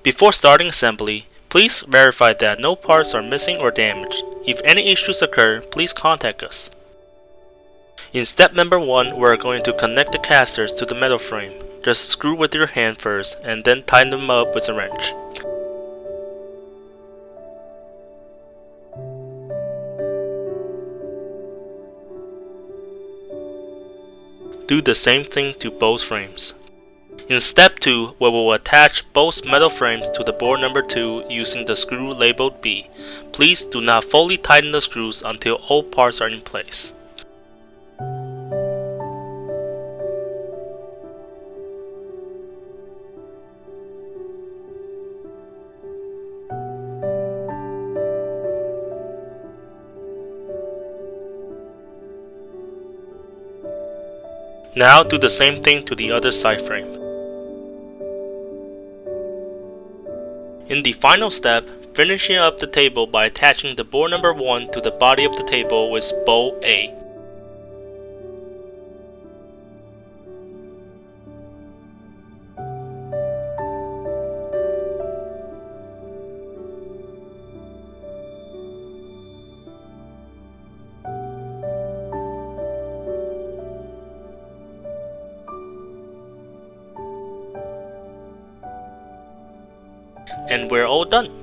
Before starting assembly, please verify that no parts are missing or damaged. If any issues occur, please contact us. In step number 1, we are going to connect the casters to the metal frame. Just screw with your hand first and then tighten them up with a wrench. Do the same thing to both frames. In step 2, we will attach both metal frames to the board number 2 using the screw labeled B. Please do not fully tighten the screws until all parts are in place. Now do the same thing to the other side frame. In the final step, finishing up the table by attaching the board number 1 to the body of the table with bolt A. And we're all done.